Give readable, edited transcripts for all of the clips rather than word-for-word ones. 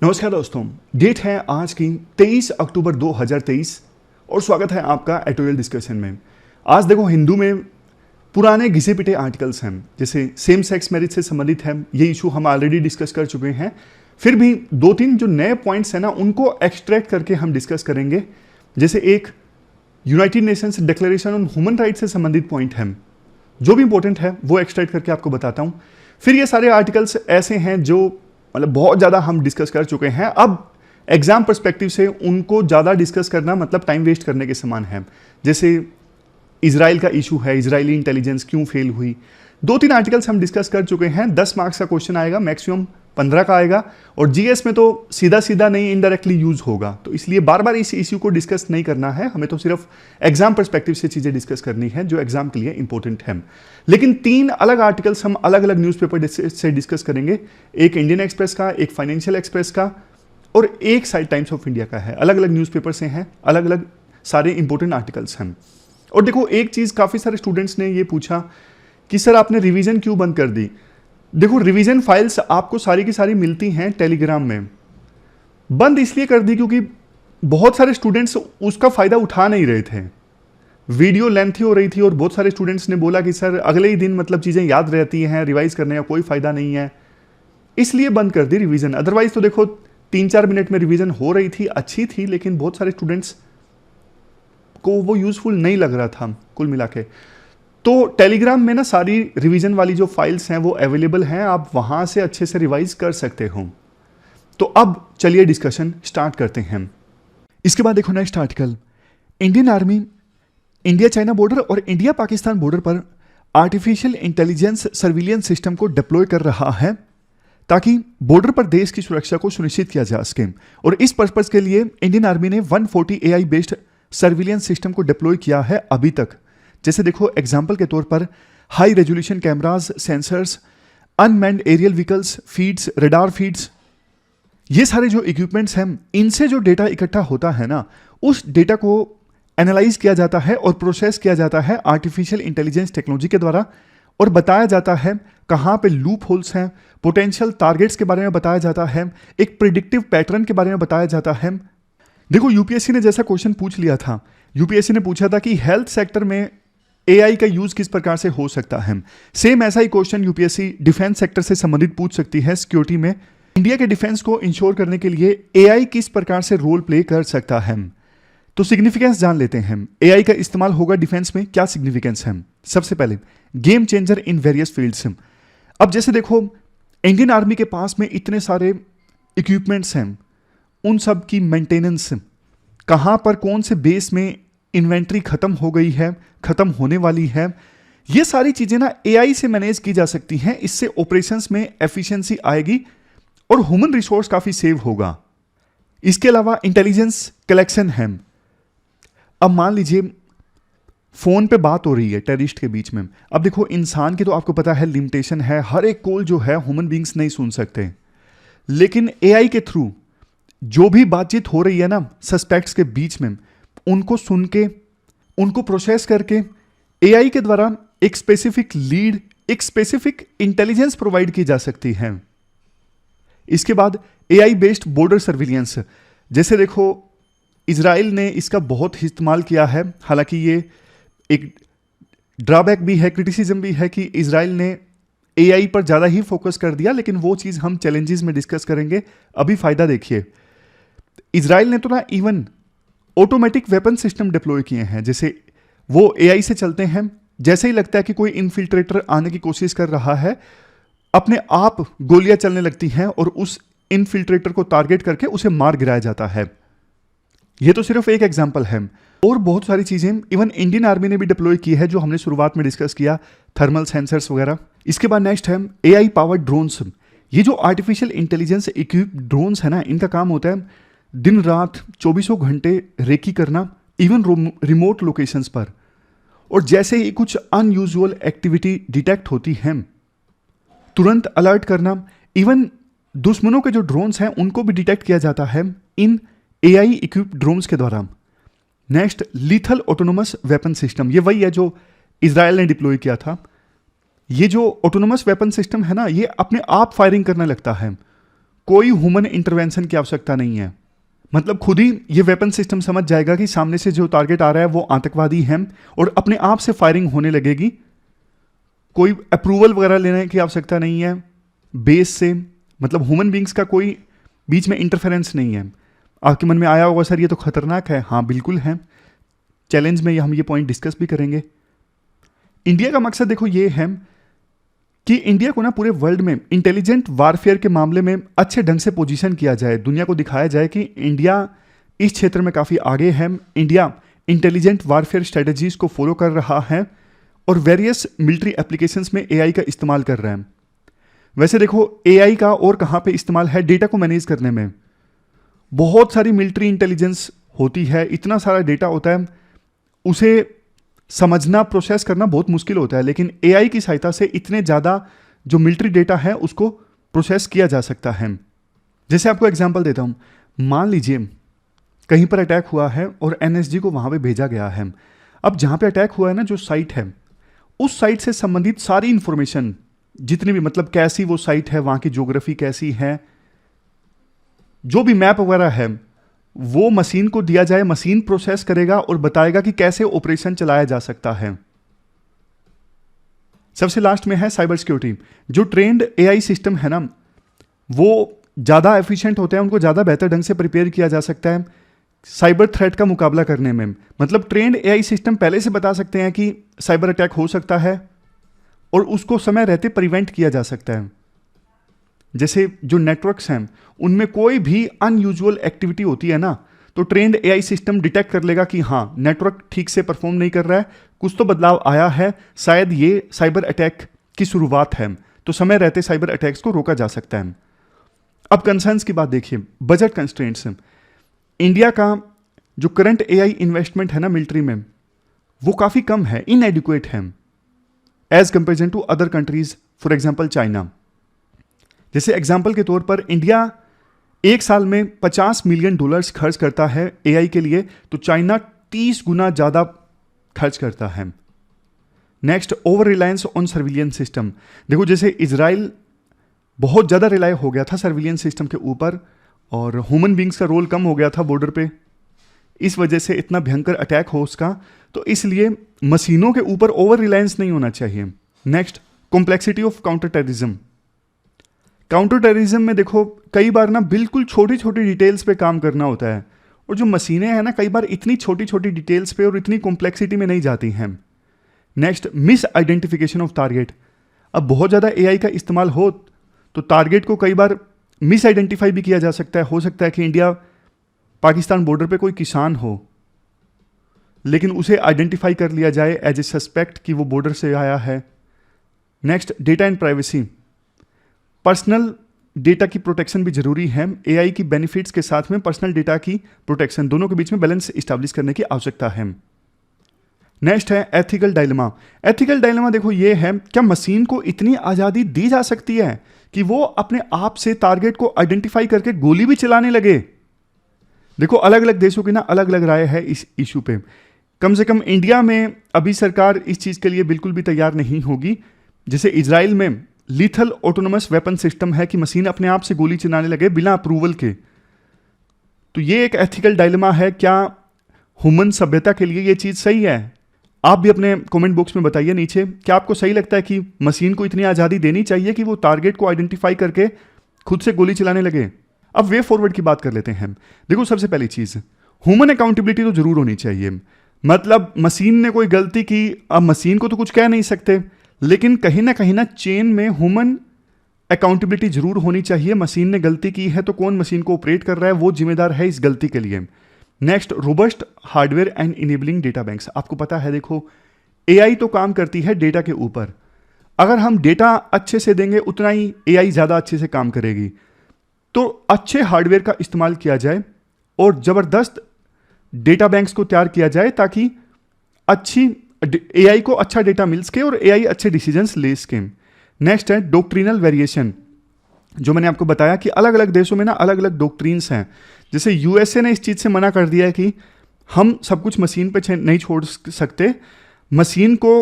नमस्कार दोस्तों, डेट है आज की 23 अक्टूबर 2023 और स्वागत है आपका एडिटोरियल डिस्कशन में। आज देखो, हिंदू में पुराने घिसे पिटे आर्टिकल्स हैं, जैसे सेम सेक्स मैरिज से संबंधित है। ये इशू हम ऑलरेडी डिस्कस कर चुके हैं। फिर भी दो तीन जो नए पॉइंट्स हैं ना, उनको एक्सट्रैक्ट करके हम डिस्कस करेंगे। जैसे एक United Nations declaration on human rights से संबंधित पॉइंट है, जो भी इंपॉर्टेंट है वो एक्सट्रैक्ट करके आपको बताता हूँ। फिर ये सारे आर्टिकल्स ऐसे हैं जो मतलब बहुत ज़्यादा हम डिस्कस कर चुके हैं। अब एग्जाम पर्सपेक्टिव से उनको ज़्यादा डिस्कस करना मतलब टाइम वेस्ट करने के समान है। जैसे इजराइल का इशू है, इजरायली इंटेलिजेंस क्यों फेल हुई। दो तीन आर्टिकल्स हम डिस्कस कर चुके हैं। 10 मार्क्स का क्वेश्चन आएगा, मैक्सिमम 15 का आएगा, और जीएस में तो सीधा सीधा नहीं, इनडायरेक्टली यूज होगा। तो इसलिए बार बार इस इश्यू को डिस्कस नहीं करना है हमें, तो सिर्फ एग्जाम पर्सपेक्टिव से चीज़ें डिस्कस करनी है जो एग्जाम के लिए इंपॉर्टेंट है। लेकिन तीन अलग आर्टिकल्स हम अलग अलग न्यूज़पेपर से डिस्कस करेंगे। एक इंडियन एक्सप्रेस का, एक फाइनेंशियल एक्सप्रेस का, और एक साइड टाइम्स ऑफ इंडिया का है। अलग अलग न्यूज़पेपर से हैं, अलग अलग सारे इंपॉर्टेंट आर्टिकल्स हैं। और देखो, एक चीज़ काफ़ी सारे स्टूडेंट्स ने ये पूछा कि सर आपने रिवीजन क्यों बंद कर दी। देखो, रिवीजन फाइल्स आपको सारी की सारी मिलती हैं टेलीग्राम में। बंद इसलिए कर दी क्योंकि बहुत सारे स्टूडेंट्स उसका फ़ायदा उठा नहीं रहे थे। वीडियो लेंथी हो रही थी और बहुत सारे स्टूडेंट्स ने बोला कि सर अगले ही दिन मतलब चीज़ें याद रहती हैं, रिवाइज करने का कोई फ़ायदा नहीं है, इसलिए बंद कर दी रिवीजन। अदरवाइज तो देखो 3-4 मिनट में रिवीजन हो रही थी, अच्छी थी, लेकिन बहुत सारे स्टूडेंट्स को वो यूज़फुल नहीं लग रहा था कुल मिला के। तो टेलीग्राम में ना सारी रिवीजन वाली जो फाइल्स हैं वो अवेलेबल हैं, आप वहाँ से अच्छे से रिवाइज कर सकते हो। तो अब चलिए डिस्कशन स्टार्ट करते हैं। इसके बाद देखो next article, Indian army India China border और इंडिया पाकिस्तान बॉर्डर पर आर्टिफिशियल इंटेलिजेंस सर्विलियंस सिस्टम को डिप्लॉय कर रहा है ताकि बॉर्डर पर देश की सुरक्षा को सुनिश्चित किया जा सके। और इस पर्पज के लिए इंडियन आर्मी ने 140 AI बेस्ड सर्विलियंस सिस्टम को डिप्लॉय किया है अभी तक। जैसे देखो, एग्जाम्पल के तौर पर high resolution cameras, sensors, unmanned aerial vehicles, feeds, radar feeds, ये सारे जो इक्विपमेंट्स हैं, इनसे जो डेटा इकट्ठा होता है ना, उस डेटा को एनालाइज किया जाता है और प्रोसेस किया जाता है आर्टिफिशियल इंटेलिजेंस टेक्नोलॉजी के द्वारा, और बताया जाता है कहाँ पे लूप होल्स हैं, पोटेंशियल टारगेट्स के बारे में बताया जाता है, एक प्रिडिक्टिव पैटर्न के बारे में बताया जाता है। देखो, यूपीएससी ने जैसा क्वेश्चन पूछ लिया था, यूपीएससी ने पूछा था कि हेल्थ सेक्टर में एआई का यूज किस प्रकार से हो सकता है। सेम ऐसा ही क्वेश्चन यूपीएससी डिफेंस सेक्टर से संबंधित पूछ सकती है। सिक्योरिटी में इंडिया के डिफेंस को इंश्योर करने के लिए एआई किस प्रकार से रोल प्ले कर सकता है। तो सिग्निफिकेंस जान लेते हैं। एआई का इस्तेमाल होगा डिफेंस में, क्या सिग्निफिकेंस है। सबसे पहले, game changer in various fields. अब जैसे देखो, इंडियन आर्मी के पास में इतने सारे इक्विपमेंट्स हैं, उन सब की मेंटेनेंस, कहाँ पर कौन से बेस में इन्वेंट्री खत्म हो गई है, खत्म होने वाली है, ये सारी चीजें ना एआई से मैनेज की जा सकती हैं। इससे ऑपरेशंस में एफिशिएंसी आएगी और ह्यूमन रिसोर्स काफी सेव होगा। इसके अलावा इंटेलिजेंस कलेक्शन है। अब मान लीजिए फोन पे बात हो रही है टेररिस्ट के बीच में। अब देखो, इंसान की तो आपको पता है लिमिटेशन है, हर एक कॉल जो है ह्यूमन बींग्स नहीं सुन सकते, लेकिन एआई के थ्रू जो भी बातचीत हो रही है ना सस्पेक्ट्स के बीच में, उनको सुन के, उनको प्रोसेस करके एआई के द्वारा एक स्पेसिफिक लीड, एक स्पेसिफिक इंटेलिजेंस प्रोवाइड की जा सकती है। इसके बाद एआई बेस्ड बॉर्डर सर्विलियंस। जैसे देखो, इजराइल ने इसका बहुत इस्तेमाल किया है। हालांकि ये एक ड्रॉबैक भी है, क्रिटिसिज्म भी है कि इजराइल ने एआई पर ज़्यादा ही फोकस कर दिया, लेकिन वो चीज़ हम चैलेंजेस में डिस्कस करेंगे। अभी फ़ायदा देखिए, इजराइल ने तो ना even automatic weapon system deploy किए हैं। जैसे वो एआई से चलते हैं, जैसे ही लगता है कि कोई इन्फिल्ट्रेटर आने की कोशिश कर रहा है, अपने आप गोलियां चलने लगती हैं और उस इन्फिल्ट्रेटर को टारगेट करके उसे मार गिराया जाता है। ये तो सिर्फ एक एग्जांपल है, और बहुत सारी चीजें इवन इंडियन आर्मी ने भी डिप्लॉय की है, जो हमने शुरुआत में डिस्कस किया, थर्मल सेंसर्स वगैरह। इसके बाद नेक्स्ट है एआई पावर्ड ड्रोन्स। ये जो आर्टिफिशियल इंटेलिजेंस इक्विप्ड ड्रोन्स है ना, इनका काम होता है दिन रात 24 घंटे रेकी करना, इवन रिमोट लोकेशंस पर। और जैसे ही कुछ अनयूजुअल एक्टिविटी डिटेक्ट होती है, तुरंत अलर्ट करना। इवन दुश्मनों के जो ड्रोन्स हैं उनको भी डिटेक्ट किया जाता है इन एआई इक्विप्ड ड्रोन्स के द्वारा। Next, lethal autonomous weapon system. ये वही है जो इजराइल ने डिप्लॉय किया था। ये जो ऑटोनोमस वेपन सिस्टम है ना, ये अपने आप फायरिंग करने लगता है, कोई ह्यूमन इंटरवेंशन की आवश्यकता नहीं है। मतलब खुद ही ये वेपन सिस्टम समझ जाएगा कि सामने से जो टारगेट आ रहा है वो आतंकवादी है और अपने आप से फायरिंग होने लगेगी। कोई अप्रूवल वगैरह लेने की आवश्यकता नहीं है बेस से, मतलब ह्यूमन बींग्स का कोई बीच में इंटरफेरेंस नहीं है। आपके मन में आया होगा सर ये तो खतरनाक है। हाँ बिल्कुल है, चैलेंज में हम ये पॉइंट डिस्कस भी करेंगे। इंडिया का मकसद देखो ये है कि इंडिया को ना पूरे वर्ल्ड में इंटेलिजेंट वारफेयर के मामले में अच्छे ढंग से पोजीशन किया जाए, दुनिया को दिखाया जाए कि इंडिया इस क्षेत्र में काफ़ी आगे है। इंडिया इंटेलिजेंट वारफेयर स्ट्रेटजीज को फॉलो कर रहा है और वेरियस मिलिट्री एप्लीकेशंस में एआई का इस्तेमाल कर रहा है। वैसे देखो एआई का और कहाँ पे इस्तेमाल है, डेटा को मैनेज करने में। बहुत सारी मिलिट्री इंटेलिजेंस होती है, इतना सारा डेटा होता है, उसे समझना प्रोसेस करना बहुत मुश्किल होता है, लेकिन एआई की सहायता से इतने ज़्यादा जो मिलिट्री डेटा है उसको प्रोसेस किया जा सकता है। जैसे आपको एग्जांपल देता हूँ, मान लीजिए कहीं पर अटैक हुआ है और एनएसजी को वहाँ पे भेजा गया है। अब जहाँ पे अटैक हुआ है ना, जो साइट है उस साइट से संबंधित सारी इंफॉर्मेशन जितनी भी, मतलब कैसी वो साइट है, वहाँ की ज्योग्राफी कैसी है, जो भी मैप वगैरह है वो मशीन को दिया जाए, मशीन प्रोसेस करेगा और बताएगा कि कैसे ऑपरेशन चलाया जा सकता है। सबसे लास्ट में है साइबर सिक्योरिटी। जो ट्रेंड एआई सिस्टम है ना वो ज़्यादा एफिशिएंट होते हैं, उनको ज़्यादा बेहतर ढंग से प्रिपेयर किया जा सकता है साइबर थ्रेट का मुकाबला करने में। मतलब ट्रेंड एआई सिस्टम पहले से बता सकते हैं कि साइबर अटैक हो सकता है और उसको समय रहते प्रिवेंट किया जा सकता है। जैसे जो नेटवर्क्स हैं उनमें कोई भी अनयूजुअल एक्टिविटी होती है ना, तो ट्रेंड एआई सिस्टम डिटेक्ट कर लेगा कि हाँ नेटवर्क ठीक से परफॉर्म नहीं कर रहा है, कुछ तो बदलाव आया है, शायद ये साइबर अटैक की शुरुआत है, तो समय रहते साइबर अटैक्स को रोका जा सकता है। अब कंसर्न्स की बात देखिए, बजट कंस्ट्रेंट्स। इंडिया का जो करंट एआई इन्वेस्टमेंट है ना मिलिट्री में, वो काफ़ी कम है, इनएडिक्वेट है as comparison to other countries, for example China. जैसे एग्जाम्पल के तौर पर इंडिया एक साल में $50 मिलियन खर्च करता है एआई के लिए, तो चाइना 30 गुना ज़्यादा खर्च करता है। Next, over reliance on surveillance system. देखो जैसे इजराइल बहुत ज़्यादा रिलाय हो गया था सर्विलियंस सिस्टम के ऊपर और ह्यूमन बींग्स का रोल कम हो गया था बॉर्डर पे, इस वजह से इतना भयंकर अटैक हो उसका, तो इसलिए मशीनों के ऊपर ओवर रिलायंस नहीं होना चाहिए। Next, complexity of counter terrorism. Counter terrorism में देखो कई बार ना बिल्कुल छोटी छोटी डिटेल्स पे काम करना होता है, और जो मशीनें हैं ना कई बार इतनी छोटी छोटी डिटेल्स पे और इतनी कॉम्प्लेक्सिटी में नहीं जाती हैं। Next, miss identification of target. अब बहुत ज़्यादा एआई का इस्तेमाल हो तो टारगेट को कई बार मिस आइडेंटिफाई भी किया जा सकता है। हो सकता है कि इंडिया पाकिस्तान बॉर्डर पे कोई किसान हो, लेकिन उसे आइडेंटिफाई कर लिया जाए एज ए सस्पेक्ट कि वो बॉर्डर से आया है। Next, data and privacy. Personal data की प्रोटेक्शन भी जरूरी है। एआई की बेनिफिट्स के साथ में पर्सनल डेटा की प्रोटेक्शन, दोनों के बीच में बैलेंस इस्टेब्लिश करने की आवश्यकता है। नेक्स्ट है एथिकल डायलेमा। एथिकल डायलेमा देखो ये है, क्या मशीन को इतनी आज़ादी दी जा सकती है कि वो अपने आप से टारगेट को आइडेंटिफाई करके गोली भी चलाने लगे? देखो अलग अलग देशों की ना अलग अलग राय है इस इशू पे। कम से कम इंडिया में अभी सरकार इस चीज़ के लिए बिल्कुल भी तैयार नहीं होगी। जैसे इजराइल में लीथल ऑटोनोमस वेपन सिस्टम है कि मशीन अपने आप से गोली चलाने लगे बिना अप्रूवल के। तो ये एक एथिकल डायलेमा है, क्या ह्यूमन सभ्यता के लिए ये चीज़ सही है? आप भी अपने कमेंट बॉक्स में बताइए नीचे, क्या आपको सही लगता है कि मशीन को इतनी आज़ादी देनी चाहिए कि वो टारगेट को आइडेंटिफाई करके खुद से गोली चलाने लगे? अब वे फॉरवर्ड की बात कर लेते हैं। देखो सबसे पहली चीज़, ह्यूमन अकाउंटेबिलिटी तो जरूर होनी चाहिए। मतलब मशीन ने कोई गलती की, अब मशीन को तो कुछ कह नहीं सकते, लेकिन कहीं ना चेन में ह्यूमन अकाउंटेबिलिटी जरूर होनी चाहिए। मशीन ने गलती की है तो कौन मशीन को ऑपरेट कर रहा है वो जिम्मेदार है इस गलती के लिए। Next, robust hardware and enabling data banks. आपको पता है देखो एआई तो काम करती है डेटा के ऊपर, अगर हम डेटा अच्छे से देंगे उतना ही एआई ज़्यादा अच्छे से काम करेगी। तो अच्छे हार्डवेयर का इस्तेमाल किया जाए और ज़बरदस्त डेटा बैंक्स को तैयार किया जाए ताकि अच्छी एआई को अच्छा डेटा मिल सके और एआई अच्छे डिसीजंस ले सके। नेक्स्ट है डॉक्ट्रिनल वेरिएशन। जो मैंने आपको बताया कि अलग अलग देशों में ना अलग अलग डॉक्ट्रिन्स हैं। जैसे यूएसए ने इस चीज़ से मना कर दिया है कि हम सब कुछ मशीन पे नहीं छोड़ सकते। मशीन को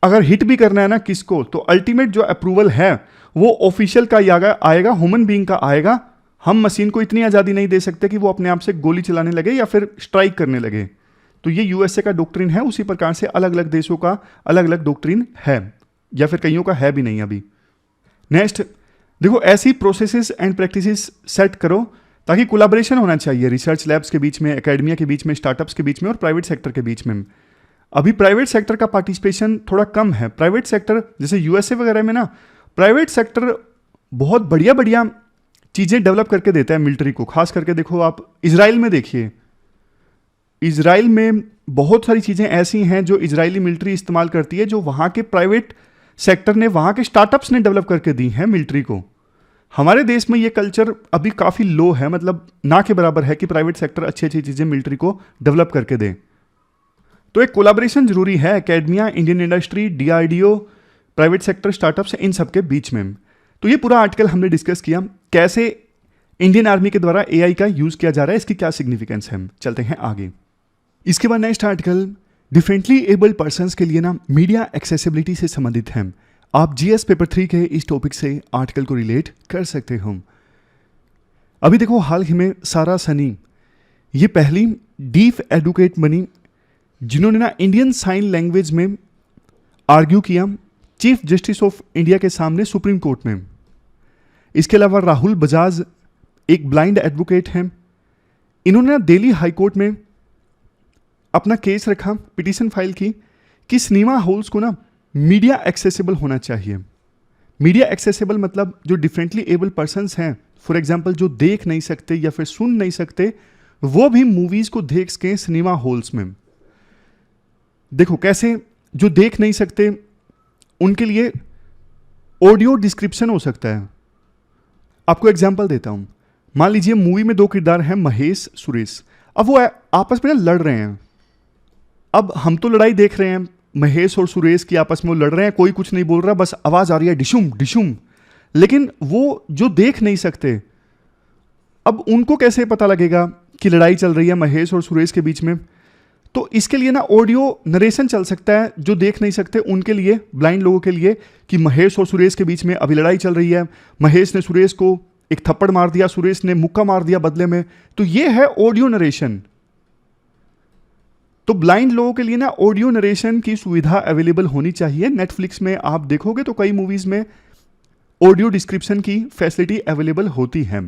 अगर हिट भी करना है ना किसको, तो अल्टीमेट जो अप्रूवल है वो ऑफिशियल का ही आएगा, ह्यूमन बीइंग का आएगा। हम मशीन को इतनी आज़ादी नहीं दे सकते कि वो अपने आप से गोली चलाने लगे या फिर स्ट्राइक करने लगे। तो ये यूएसए का डॉक्ट्रिन है, उसी प्रकार से अलग अलग देशों का अलग अलग डॉक्ट्रिन है, या फिर कईयों का है भी नहीं अभी। नेक्स्ट देखो, ऐसी प्रोसेसेस एंड प्रैक्टिसेस सेट करो ताकि कोलैबोरेशन होना चाहिए रिसर्च लैब्स के बीच में, एकेडमिया के बीच में, स्टार्टअप्स के बीच में और प्राइवेट सेक्टर के बीच में। अभी प्राइवेट सेक्टर का पार्टिसिपेशन थोड़ा कम है। प्राइवेट सेक्टर जैसे यूएसए वगैरह में ना, प्राइवेट सेक्टर बहुत बढ़िया बढ़िया चीज़ें डेवलप करके देता है मिलिट्री को। खास करके देखो आप इजराइल में देखिए, इजराइल में बहुत सारी चीज़ें ऐसी हैं जो इजरायली मिलिट्री इस्तेमाल करती है, जो वहाँ के प्राइवेट सेक्टर ने, वहाँ के स्टार्टअप्स ने डेवलप करके दी हैं मिलिट्री को। हमारे देश में ये कल्चर अभी काफ़ी लो है, मतलब ना के बराबर है कि प्राइवेट सेक्टर अच्छी अच्छी चीज़ें मिलिट्री को डेवलप करके दे। तो एक कोलैबोरेशन जरूरी है academia, Indian industry, DRDO, private sector, startups, इन सब के बीच में। तो ये पूरा आर्टिकल हमने डिस्कस किया कैसे इंडियन आर्मी के द्वारा एआई का यूज़ किया जा रहा है, इसकी क्या सिग्निफिकेंस है। चलते हैं आगे। इसके बाद next article differently abled persons के लिए ना मीडिया एक्सेसिबिलिटी से संबंधित है। आप जीएस पेपर 3 के इस टॉपिक से आर्टिकल को रिलेट कर सकते हो। अभी देखो, हाल ही में सारा सनी ये पहली डीफ एडवोकेट बनी जिन्होंने ना इंडियन साइन लैंग्वेज में आर्ग्यू किया चीफ जस्टिस ऑफ इंडिया के सामने सुप्रीम कोर्ट में। इसके अलावा राहुल बजाज एक ब्लाइंड एडवोकेट हैं। इन्होंने ना दिल्ली हाई कोर्ट में अपना केस रखा, पिटीशन फाइल की कि सिनेमा हॉल्स को ना मीडिया एक्सेसिबल होना चाहिए। मीडिया एक्सेसिबल मतलब जो डिफरेंटली एबल पर्सन्स हैं, फॉर एग्जांपल जो देख नहीं सकते या फिर सुन नहीं सकते, वो भी मूवीज को देख सकें सिनेमा हॉल्स में। देखो कैसे, जो देख नहीं सकते उनके लिए ऑडियो डिस्क्रिप्शन हो सकता है। आपको एग्जांपल देता हूं। मान लीजिए मूवी में दो किरदार हैं, महेश, सुरेश। अब वो आपस में ना लड़ रहे हैं। अब हम तो लड़ाई देख रहे हैं, महेश और सुरेश की आपस में वो लड़ रहे हैं, कोई कुछ नहीं बोल रहा, बस आवाज आ रही है डिशुम डिशुम। लेकिन वो जो देख नहीं सकते, अब उनको कैसे पता लगेगा कि लड़ाई चल रही है महेश और सुरेश के बीच में। तो इसके लिए ना ऑडियो नरेशन चल सकता है जो देख नहीं सकते उनके लिए, ब्लाइंड लोगों के लिए, कि महेश और सुरेश के बीच में अभी लड़ाई चल रही है, महेश ने सुरेश को एक थप्पड़ मार दिया, सुरेश ने मुक्का मार दिया बदले में। तो ये है ऑडियो नरेशन। तो ब्लाइंड लोगों के लिए ना ऑडियो नरेशन की सुविधा अवेलेबल होनी चाहिए। नेटफ्लिक्स में आप देखोगे तो कई मूवीज में ऑडियो डिस्क्रिप्शन की फैसिलिटी अवेलेबल होती है।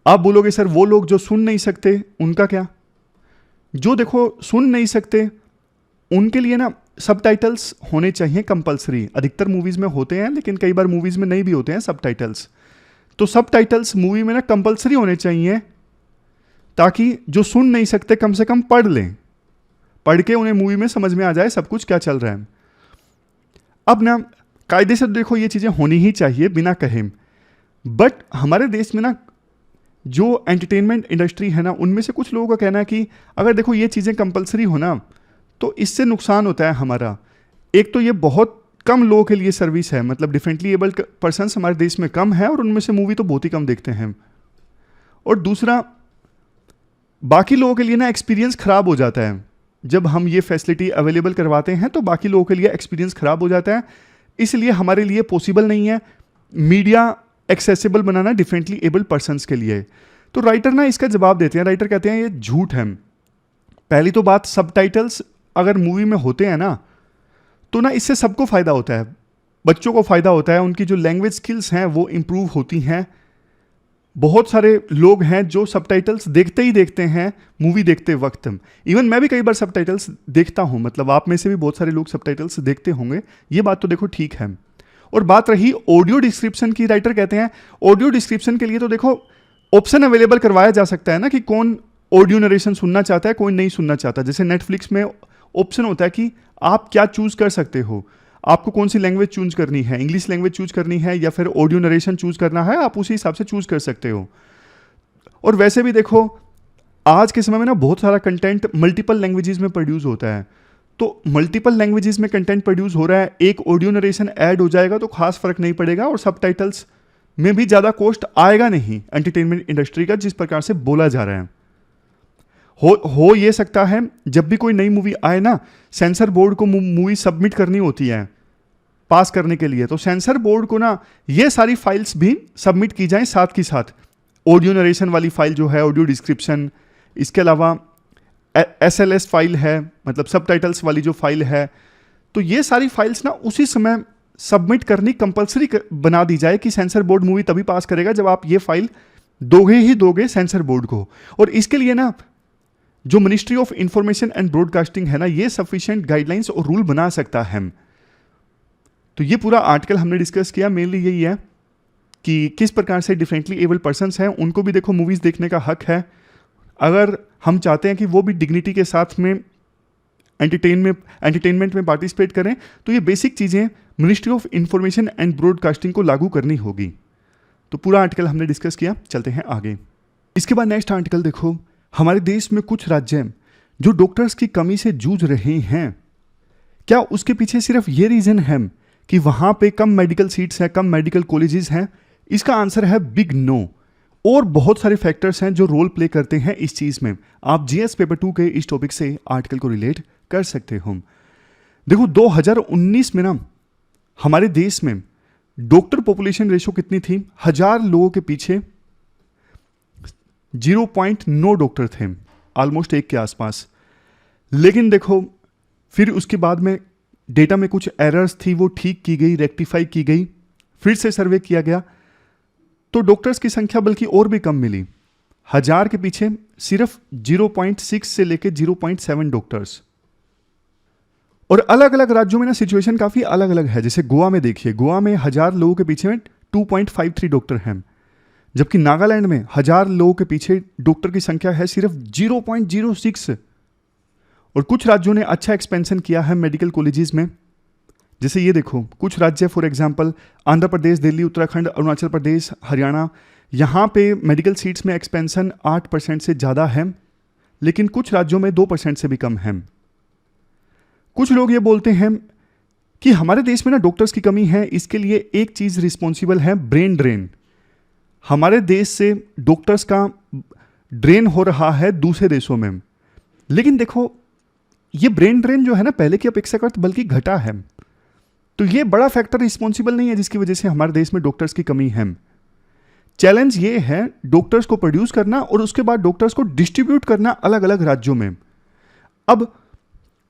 आप बोलोगे सर वो लोग जो सुन नहीं सकते उनका क्या? जो देखो सुन नहीं सकते उनके लिए ना सबटाइटल्स होने चाहिए कंपलसरी। अधिकतर मूवीज में होते हैं, लेकिन कई बार मूवीज में नहीं भी होते हैं सबटाइटल्स। तो सबटाइटल्स मूवी में ना कंपलसरी होने चाहिए, ताकि जो सुन नहीं सकते कम से कम पढ़ लें, पढ़ के उन्हें मूवी में समझ में आ जाए सब कुछ क्या चल रहा है। अब ना कायदे से देखो ये चीज़ें होनी ही चाहिए बिना कहे, बट हमारे देश में ना जो एंटरटेनमेंट इंडस्ट्री है ना, उनमें से कुछ लोगों का कहना है कि अगर देखो ये चीज़ें कंपलसरी हो ना तो इससे नुकसान होता है हमारा। एक तो ये बहुत कम लोगों के लिए सर्विस है, मतलब डिफरेंटली एबल्ड पर्सन्स हमारे देश में कम है और उनमें से मूवी तो बहुत ही कम देखते हैं। और दूसरा, बाकी लोगों के लिए ना एक्सपीरियंस खराब हो जाता है। जब हम ये फैसिलिटी अवेलेबल करवाते हैं तो बाकी लोगों के लिए एक्सपीरियंस खराब हो जाता है, इसलिए हमारे लिए पॉसिबल नहीं है मीडिया एक्सेसिबल बनाना डिफरेंटली एबल्ड पर्सन्स के लिए। तो राइटर ना इसका जवाब देते हैं। राइटर कहते हैं ये झूठ है। पहली तो बात, सबटाइटल्स अगर मूवी में होते हैं ना तो ना इससे सबको फ़ायदा होता है। बच्चों को फ़ायदा होता है, उनकी जो लैंग्वेज स्किल्स हैं वो इम्प्रूव होती हैं। बहुत सारे लोग हैं जो सबटाइटल्स देखते ही देखते हैं मूवी देखते वक्त। इवन मैं भी कई बार सबटाइटल्स देखता हूं, मतलब आप में से भी बहुत सारे लोग सबटाइटल्स देखते होंगे, ये बात तो देखो ठीक है। और बात रही ऑडियो डिस्क्रिप्शन की, राइटर कहते हैं ऑडियो डिस्क्रिप्शन के लिए तो देखो ऑप्शन अवेलेबल करवाया जा सकता है ना कि कौन ऑडियो नरेशन सुनना चाहता है, कोई नहीं सुनना चाहता। जैसे नेटफ्लिक्स में ऑप्शन होता है कि आप क्या चूज कर सकते हो, आपको कौन सी लैंग्वेज चूज करनी है, इंग्लिश लैंग्वेज चूज करनी है या फिर ऑडियो नरेशन चूज करना है, आप उसी हिसाब से चूज कर सकते हो। और वैसे भी देखो आज के समय में ना बहुत सारा कंटेंट मल्टीपल लैंग्वेजेस में प्रोड्यूस होता है। तो मल्टीपल लैंग्वेजेस में कंटेंट प्रोड्यूस हो रहा है, एक ऑडियो नरेशन ऐड हो जाएगा तो खास फर्क नहीं पड़ेगा और सबटाइटल्स में भी ज़्यादा कॉस्ट आएगा नहीं एंटरटेनमेंट इंडस्ट्री का, जिस प्रकार से बोला जा रहा है। हो ये सकता है जब भी कोई नई मूवी आए ना, सेंसर बोर्ड को मूवी सबमिट करनी होती है, पास करने के लिए, तो सेंसर बोर्ड को ना ये सारी फाइल्स भी सबमिट की जाएं साथ की साथ। ऑडियो नरेशन वाली फाइल जो है, ऑडियो डिस्क्रिप्शन, इसके अलावा SLS फाइल है, मतलब सबटाइटल्स वाली जो फाइल है, तो ये सारी फाइल्स ना उसी समय सबमिट करनी कंपलसरी बना दी जाए कि सेंसर बोर्ड मूवी तभी पास करेगा जब आप ये फाइल दोगे सेंसर बोर्ड को। और इसके लिए ना जो ministry of information and broadcasting है ना, ये सफिशिएंट गाइडलाइंस और रूल बना सकता है। तो ये पूरा आर्टिकल हमने डिस्कस किया, मेनली यही है कि किस प्रकार से डिफरेंटली एबल पर्सन्स हैं, उनको भी देखो मूवीज़ देखने का हक है। अगर हम चाहते हैं कि वो भी डिग्निटी के साथ में एंटरटेनमेंट में पार्टिसिपेट करें, तो ये बेसिक चीज़ें ministry of information and broadcasting को लागू करनी होगी। तो पूरा आर्टिकल हमने डिस्कस किया, चलते हैं आगे। इसके बाद नेक्स्ट आर्टिकल देखो, हमारे देश में कुछ राज्य जो डॉक्टर्स की कमी से जूझ रहे हैं, क्या उसके पीछे सिर्फ ये रीज़न है कि वहाँ पे कम मेडिकल सीट्स हैं, कम मेडिकल कॉलेजेस हैं? इसका आंसर है बिग नो। और बहुत सारे फैक्टर्स हैं जो रोल प्ले करते हैं इस चीज़ में। आप GS पेपर 2 के इस टॉपिक से आर्टिकल को रिलेट कर सकते हो। देखो 2019 में ना हमारे देश में डॉक्टर पॉपुलेशन रेशो कितनी थी? 1000 लोगों के पीछे 0.9 डॉक्टर थे, ऑलमोस्ट 1 के आसपास। लेकिन देखो फिर उसके बाद में डेटा में कुछ एरर्स थी, वो ठीक की गई, रेक्टिफाई की गई, फिर से सर्वे किया गया, तो डॉक्टर्स की संख्या बल्कि और भी कम मिली। 1000 के पीछे सिर्फ 0.6 से लेके 0.7 डॉक्टर्स। और अलग अलग राज्यों में ना सिचुएशन काफ़ी अलग अलग है। जैसे गोवा में देखिए, गोवा में 1000 लोगों के पीछे 2.53 डॉक्टर हैं, जबकि नागालैंड में 1000 लोगों के पीछे डॉक्टर की संख्या है सिर्फ 0.06। और कुछ राज्यों ने अच्छा एक्सपेंशन किया है मेडिकल कॉलेजेस में। जैसे ये देखो, कुछ राज्य फॉर एग्जांपल आंध्र प्रदेश, दिल्ली, उत्तराखंड, अरुणाचल प्रदेश, हरियाणा, यहाँ पे मेडिकल सीट्स में एक्सपेंशन 8% से ज़्यादा है, लेकिन कुछ राज्यों में 2% से भी कम है। कुछ लोग ये बोलते हैं कि हमारे देश में ना डॉक्टर्स की कमी है, इसके लिए एक चीज़ रिस्पॉन्सिबल है, ब्रेन ड्रेन। हमारे देश से डॉक्टर्स का ड्रेन हो रहा है दूसरे देशों में। लेकिन देखो ये ब्रेन ड्रेन जो है ना पहले की अपेक्षाकृत बल्कि घटा है। तो ये बड़ा फैक्टर रिस्पॉन्सिबल नहीं है जिसकी वजह से हमारे देश में डॉक्टर्स की कमी है। चैलेंज ये है डॉक्टर्स को प्रोड्यूस करना और उसके बाद डॉक्टर्स को डिस्ट्रीब्यूट करना अलग अलग राज्यों में। अब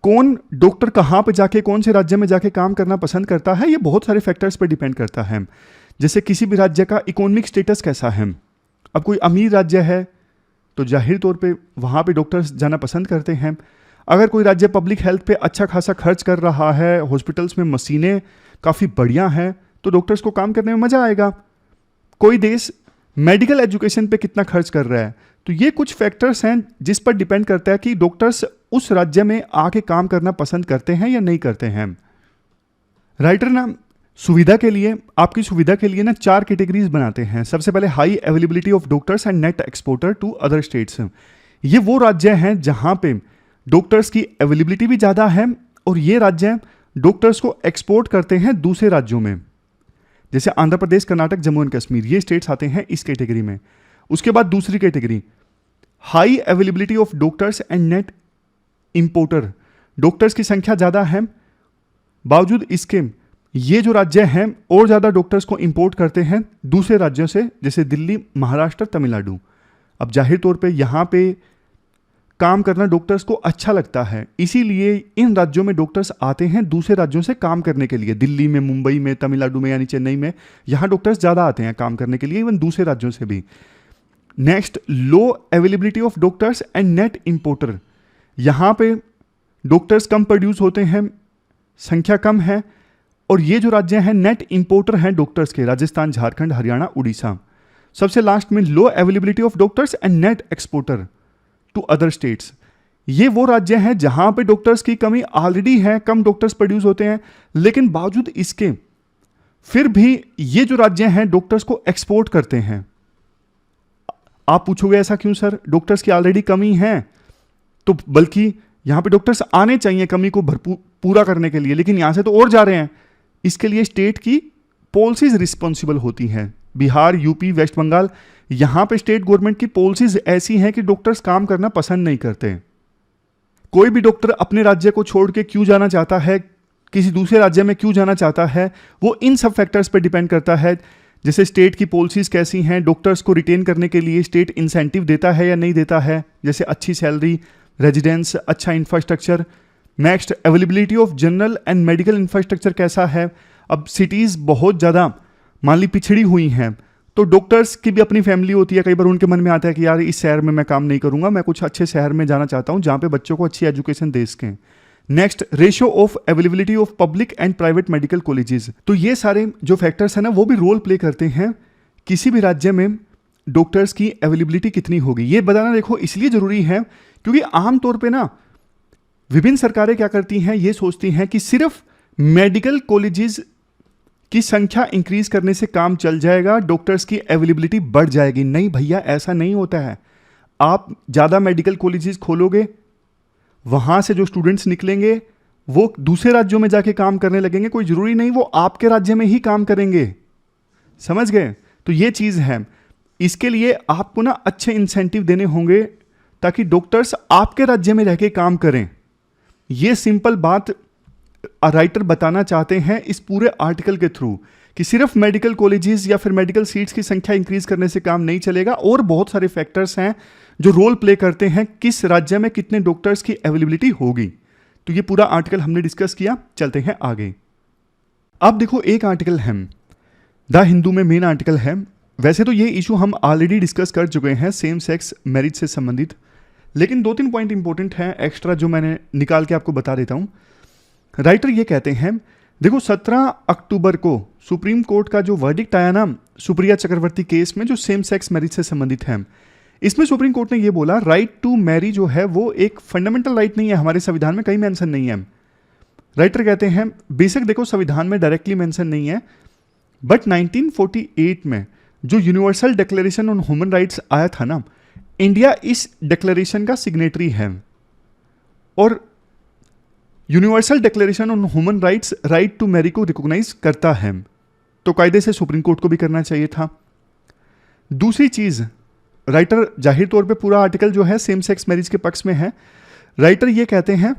कौन डॉक्टर कहाँ पे जाके, कौन से राज्य में जाके काम करना पसंद करता है, ये बहुत सारे फैक्टर्स पर डिपेंड करता है। जैसे किसी भी राज्य का इकोनॉमिक स्टेटस कैसा है। अब कोई अमीर राज्य है तो जाहिर तौर पे वहाँ पे डॉक्टर्स जाना पसंद करते हैं। अगर कोई राज्य पब्लिक हेल्थ पे अच्छा खासा खर्च कर रहा है, हॉस्पिटल्स में मशीनें काफ़ी बढ़िया हैं, तो डॉक्टर्स को काम करने में मज़ा आएगा। कोई देश मेडिकल एजुकेशन पे कितना खर्च कर रहा है, तो ये कुछ फैक्टर्स हैं जिस पर डिपेंड करता है कि डॉक्टर्स उस राज्य में आके काम करना पसंद करते हैं या नहीं करते हैं। राइटर ना सुविधा के लिए, आपकी सुविधा के लिए ना 4 कैटेगरीज बनाते हैं। सबसे पहले high availability of doctors and net exporter to other states. ये वो राज्य हैं जहां पे डॉक्टर्स की अवेलेबिलिटी भी ज़्यादा है और ये राज्य डॉक्टर्स को एक्सपोर्ट करते हैं दूसरे राज्यों में। जैसे आंध्र प्रदेश, कर्नाटक, जम्मू एंड कश्मीर, ये स्टेट्स आते हैं इस कैटेगरी में। उसके बाद दूसरी category high availability of doctors and net importer. Doctors की संख्या ज़्यादा है, बावजूद इसके ये जो राज्य हैं और ज़्यादा डॉक्टर्स को इंपोर्ट करते हैं दूसरे राज्यों से, जैसे दिल्ली, महाराष्ट्र, तमिलनाडु। अब जाहिर तौर पे यहाँ पे काम करना डॉक्टर्स को अच्छा लगता है, इसीलिए इन राज्यों में डॉक्टर्स आते हैं दूसरे राज्यों से काम करने के लिए। दिल्ली में, मुंबई में, तमिलनाडु में यानी चेन्नई में, यहाँ डॉक्टर्स ज़्यादा आते हैं काम करने के लिए, इवन दूसरे राज्यों से भी। Next, low availability of doctors and net importer. यहाँ पे डॉक्टर्स कम प्रोड्यूस होते हैं, संख्या कम है, और ये जो राज्य हैं नेट इंपोर्टर हैं डॉक्टर्स के, राजस्थान, झारखंड, हरियाणा, उड़ीसा। सबसे लास्ट में low availability of doctors and net exporter to other states. ये वो राज्य हैं जहां पे डॉक्टर्स की कमी ऑलरेडी है, कम डॉक्टर्स प्रोड्यूस होते हैं, लेकिन बावजूद इसके फिर भी ये जो राज्य हैं डॉक्टर्स को एक्सपोर्ट करते हैं। आप पूछोगे ऐसा क्यों सर, डॉक्टर्स की ऑलरेडी कमी है, तो बल्कि यहां पे डॉक्टर्स आने चाहिए कमी को भरपूर पूरा करने के लिए, लेकिन यहां से तो और जा रहे हैं। इसके लिए स्टेट की पॉलिसीज रिस्पॉन्सिबल होती हैं। बिहार, यूपी, वेस्ट बंगाल, यहां पे स्टेट गवर्नमेंट की पॉलिसीज ऐसी हैं कि डॉक्टर्स काम करना पसंद नहीं करते। कोई भी डॉक्टर अपने राज्य को छोड़ के क्यों जाना चाहता है, किसी दूसरे राज्य में क्यों जाना चाहता है, वो इन सब फैक्टर्स पर डिपेंड करता है। जैसे स्टेट की पॉलिसीज़ कैसी हैं, डॉक्टर्स को रिटेन करने के लिए स्टेट इंसेंटिव देता है या नहीं देता है, जैसे अच्छी सैलरी, रेजिडेंस, अच्छा infrastructure. Next, availability of general and medical infrastructure कैसा है। अब सिटीज़ बहुत ज़्यादा मान ली पिछड़ी हुई हैं, तो डॉक्टर्स की भी अपनी फैमिली होती है, कई बार उनके मन में आता है कि यार इस शहर में मैं काम नहीं करूंगा, मैं कुछ अच्छे शहर में जाना चाहता हूं जहां पे बच्चों को अच्छी एजुकेशन दे सकें। Next, ratio of availability of public and private medical colleges. तो ये सारे जो फैक्टर्स हैं ना, वो भी रोल प्ले करते हैं किसी भी राज्य में डॉक्टर्स की अवेलेबिलिटी कितनी होगी। ये बताना देखो इसलिए जरूरी है क्योंकि आमतौर पर ना विभिन्न सरकारें क्या करती हैं, ये सोचती हैं कि सिर्फ मेडिकल कॉलेजेस की संख्या इंक्रीज करने से काम चल जाएगा, डॉक्टर्स की अवेलेबिलिटी बढ़ जाएगी। नहीं भैया, ऐसा नहीं होता है। आप ज़्यादा मेडिकल कॉलेजेस खोलोगे, वहाँ से जो स्टूडेंट्स निकलेंगे वो दूसरे राज्यों में जाके काम करने लगेंगे, कोई ज़रूरी नहीं वो आपके राज्य में ही काम करेंगे। समझ गए? तो ये चीज़ है। इसके लिए आपको ना अच्छे इंसेंटिव देने होंगे ताकि डॉक्टर्स आपके राज्य में रह के काम करें। ये सिंपल बात राइटर बताना चाहते हैं इस पूरे आर्टिकल के थ्रू कि सिर्फ मेडिकल कॉलेजेस या फिर मेडिकल सीट्स की संख्या इंक्रीज करने से काम नहीं चलेगा, और बहुत सारे फैक्टर्स हैं जो रोल प्ले करते हैं किस राज्य में कितने डॉक्टर्स की अवेलेबिलिटी होगी। तो ये पूरा आर्टिकल हमने डिस्कस किया, चलते हैं आगे। अब देखो एक आर्टिकल है द हिंदू में, मेन आर्टिकल है। वैसे तो ये इशू हम ऑलरेडी डिस्कस कर चुके हैं सेम सेक्स मैरिज से संबंधित, लेकिन 2-3 पॉइंट इंपॉर्टेंट हैं एक्स्ट्रा जो मैंने निकाल के आपको बता देता हूं। राइटर ये कहते हैं, देखो 17 अक्टूबर को सुप्रीम कोर्ट का जो वर्डिक्ट आया ना सुप्रिया चक्रवर्ती केस में, जो सेम सेक्स मैरिज से संबंधित है, इसमें सुप्रीम कोर्ट ने ये बोला राइट टू मैरी जो है वो एक फंडामेंटल राइट नहीं है, हमारे संविधान में कहीं मेंशन नहीं है। राइटर कहते हैं बेशक देखो संविधान में डायरेक्टली मेंशन नहीं है, बट 1948 में जो universal declaration on human rights आया था ना, इंडिया इस डिक्लेरेशन का सिग्नेटरी है, और universal declaration on human rights right to marry को रिकॉग्नाइज करता है, तो कायदे से सुप्रीम कोर्ट को भी करना चाहिए था। दूसरी चीज, राइटर जाहिर तौर पे पूरा आर्टिकल जो है सेम सेक्स मैरिज के पक्ष में है। राइटर ये कहते हैं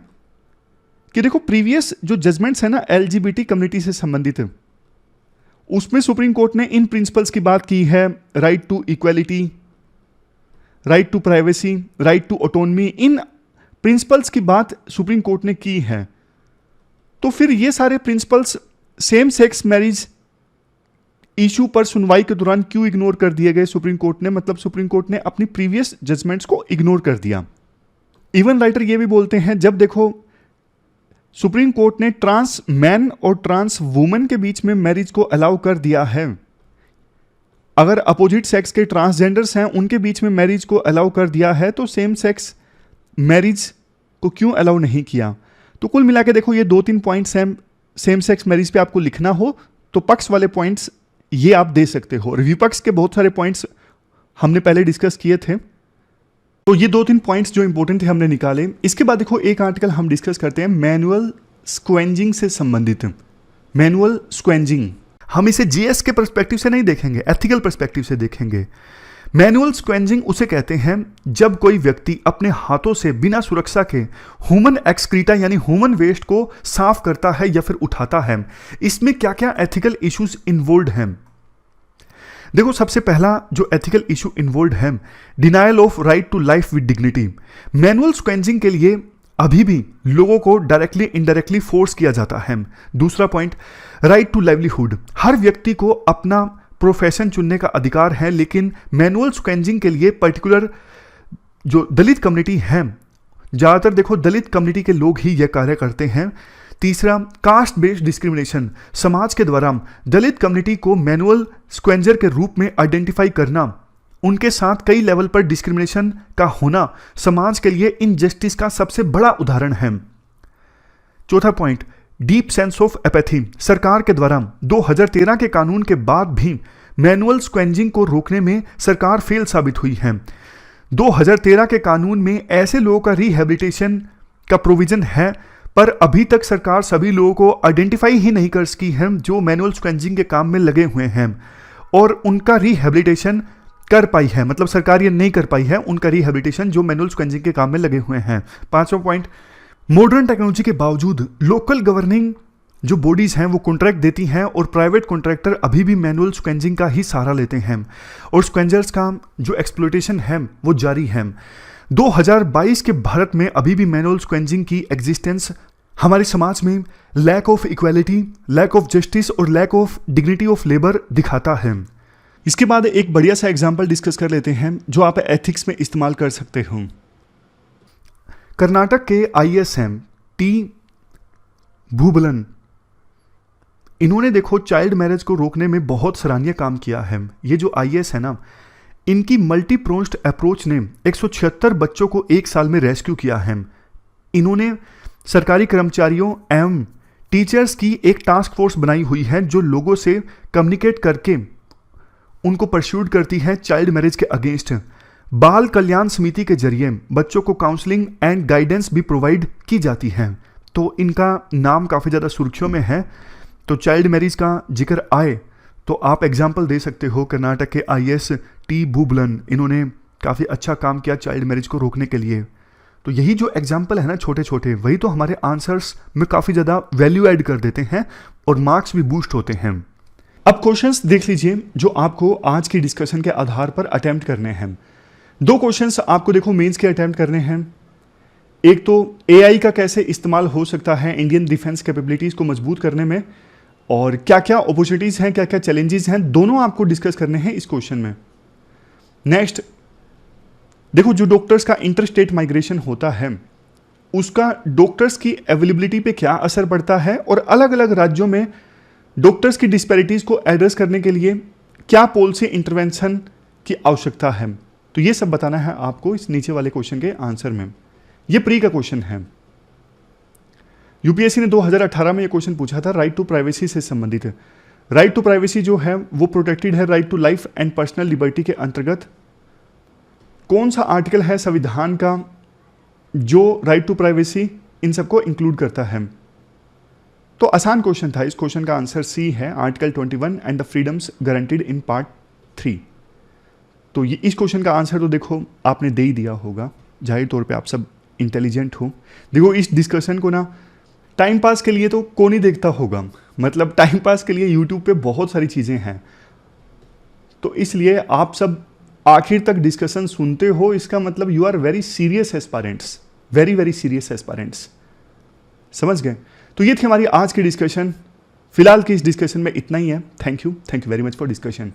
कि देखो प्रीवियस जो जजमेंट्स है ना एलजीबीटी कम्युनिटी से संबंधित, उसमें सुप्रीम कोर्ट ने इन प्रिंसिपल्स की बात की है, right to equality, right to privacy, right to autonomy, इन प्रिंसिपल्स की बात सुप्रीम कोर्ट ने की है। तो फिर ये सारे principles same sex marriage issue पर सुनवाई के दौरान क्यों इग्नोर कर दिए गए सुप्रीम कोर्ट ने? मतलब सुप्रीम कोर्ट ने अपनी प्रीवियस जजमेंट्स को इग्नोर कर दिया। इवन राइटर ये भी बोलते हैं, जब देखो सुप्रीम कोर्ट ने ट्रांस मैन और ट्रांस वुमेन के बीच में मैरिज को अलाउ कर दिया है, अगर अपोजिट सेक्स के ट्रांसजेंडर्स हैं उनके बीच में मैरिज को अलाउ कर दिया है, तो सेम सेक्स मैरिज को क्यों अलाउ नहीं किया? तो कुल मिला के देखो ये 2-3 पॉइंट्स हैं, सेम सेक्स मैरिज पे आपको लिखना हो तो पक्ष वाले पॉइंट्स ये आप दे सकते हो, और विपक्ष के बहुत सारे पॉइंट्स हमने पहले डिस्कस किए थे। तो ये 2-3 पॉइंट्स जो इंपॉर्टेंट थे हमने निकाले। इसके बाद देखो एक आर्टिकल हम डिस्कस करते हैं मैनुअल स्क्वेंजिंग से संबंधित। मैनुअल स्क्वेंजिंग हम इसे जीएस के पर्सपेक्टिव से नहीं देखेंगे, एथिकल पर्सपेक्टिव से देखेंगे। मैनुअल स्क्वेंजिंग उसे कहते हैं जब कोई व्यक्ति अपने हाथों से बिना सुरक्षा के ह्यूमन एक्सक्रीटा यानी ह्यूमन वेस्ट को साफ करता है या फिर उठाता है। इसमें क्या क्या एथिकल इश्यूज इन्वॉल्व हैं? देखो सबसे पहला जो एथिकल इशू इन्वॉल्व है, denial of right to life with dignity. Manual scavenging के लिए अभी भी लोगों को डायरेक्टली इनडायरेक्टली फोर्स किया जाता है। दूसरा पॉइंट, राइट टू लाइवलीहुड। हर व्यक्ति को अपना प्रोफेशन चुनने का अधिकार है, लेकिन मैनुअल स्क्वेंजिंग के लिए पर्टिकुलर जो दलित कम्युनिटी है, ज़्यादातर देखो दलित कम्युनिटी के लोग ही यह कार्य करते हैं। तीसरा, कास्ट बेस्ड डिस्क्रिमिनेशन। समाज के द्वारा दलित कम्युनिटी को मैनुअल स्क्वेंजर के रूप में आइडेंटिफाई करना, उनके साथ कई लेवल पर डिस्क्रिमिनेशन का होना समाज के लिए इनजस्टिस का सबसे बड़ा उदाहरण है। चौथा point, deep sense of apathy. सरकार के द्वारा 2013 के कानून के बाद भी मैनुअल स्क्वेंजिंग को रोकने में सरकार फेल साबित हुई है। 2013 के कानून में ऐसे लोगों का रिहेबिलिटेशन का प्रोविजन है, पर अभी तक सरकार सभी लोगों को आइडेंटिफाई ही नहीं कर सकी है जो मैनुअल स्क्वेंजिंग के काम में लगे हुए हैं और उनका रिहेबिलिटेशन कर पाई है। मतलब सरकार ये नहीं कर पाई है उनका रिहेबिलिटेशन जो मैनुअल स्क्वेंजिंग के काम में लगे हुए हैं। पांचवा पॉइंट, मॉडर्न टेक्नोलॉजी के बावजूद लोकल गवर्निंग जो बॉडीज़ हैं वो कॉन्ट्रैक्ट देती हैं और प्राइवेट कॉन्ट्रैक्टर अभी भी मैनुअल स्क्वेंजिंग का ही सहारा लेते हैं और स्क्वेंजर्स का जो एक्सप्लॉयटेशन है वो जारी है। 2022 के भारत में अभी भी मैनुअल स्क्वेंजिंग की एग्जिस्टेंस हमारे समाज में lack of equality, lack of justice और lack of dignity of labour दिखाता है। इसके बाद एक बढ़िया सा एग्जाम्पल डिस्कस कर लेते हैं जो आप एथिक्स में इस्तेमाल कर सकते हो। कर्नाटक के ISM टी भूबलन, इन्होंने देखो चाइल्ड मैरिज को रोकने में बहुत सराहनीय काम किया है। ये जो IAS है ना, इनकी मल्टी प्रोन्स्ड अप्रोच ने 176 बच्चों को एक साल में रेस्क्यू किया है। इन्होंने सरकारी कर्मचारियों एवं टीचर्स की एक टास्क फोर्स बनाई हुई है जो लोगों से कम्युनिकेट करके उनको परस्यूट करती है चाइल्ड मैरिज के अगेंस्ट। बाल कल्याण समिति के जरिए बच्चों को काउंसलिंग एंड गाइडेंस भी प्रोवाइड की जाती है। तो इनका नाम काफ़ी ज़्यादा सुर्खियों में है। तो चाइल्ड मैरिज का जिक्र आए तो आप एग्जाम्पल दे सकते हो कर्नाटक के IAS टी भूबलन, इन्होंने काफ़ी अच्छा काम किया चाइल्ड मैरिज को रोकने के लिए। तो यही जो एग्जाम्पल है ना छोटे छोटे, वही तो हमारे आंसर्स में काफ़ी ज़्यादा वैल्यू ऐड कर देते हैं और मार्क्स भी बूस्ट होते हैं। अब क्वेश्चंस देख लीजिए जो आपको आज की डिस्कशन के आधार पर अटेम्प्ट करने हैं। 2 क्वेश्चंस आपको देखो मेंस के अटेम्प्ट करने हैं। एक तो AI का कैसे इस्तेमाल हो सकता है इंडियन डिफेंस कैपेबिलिटीज़ को मजबूत करने में, और क्या क्या अपॉर्चुनिटीज़ हैं, क्या क्या चैलेंजेस हैं, दोनों आपको डिस्कस करने हैं इस क्वेश्चन में। नेक्स्ट देखो जो डॉक्टर्स का इंटर स्टेट माइग्रेशन होता है उसका डॉक्टर्स की अवेलेबिलिटी पे क्या असर पड़ता है, और अलग अलग राज्यों में डॉक्टर्स की डिस्पैरिटीज़ को एड्रेस करने के लिए क्या पॉलिसी इंटरवेंशन की आवश्यकता है। तो ये सब बताना है आपको इस नीचे वाले क्वेश्चन के आंसर में। ये प्री का क्वेश्चन है। UPSC ने 2018 में ये क्वेश्चन पूछा था राइट टू प्राइवेसी से संबंधित। राइट टू प्राइवेसी जो है वो प्रोटेक्टेड है right to life and personal liberty के अंतर्गत। कौन सा आर्टिकल है संविधान का जो राइट टू प्राइवेसी इन सबको इंक्लूड करता है। तो आसान क्वेश्चन था। इस क्वेश्चन का आंसर C है, article 21 and the freedoms guaranteed in part 3। तो ये इस क्वेश्चन का आंसर तो देखो आपने दे ही दिया होगा, जाहिर तौर पे आप सब इंटेलिजेंट हो। देखो इस डिस्कशन को ना टाइम पास के लिए तो कौन ही देखता होगा, मतलब टाइम पास के लिए यूट्यूब पे बहुत सारी चीज़ें हैं। तो इसलिए आप सब आखिर तक डिस्कशन सुनते हो, इसका मतलब you are very serious aspirants, very very serious aspirants. समझ गए। तो ये थी हमारी आज की डिस्कशन। फिलहाल की इस डिस्कशन में इतना ही है। Thank you very much for discussion.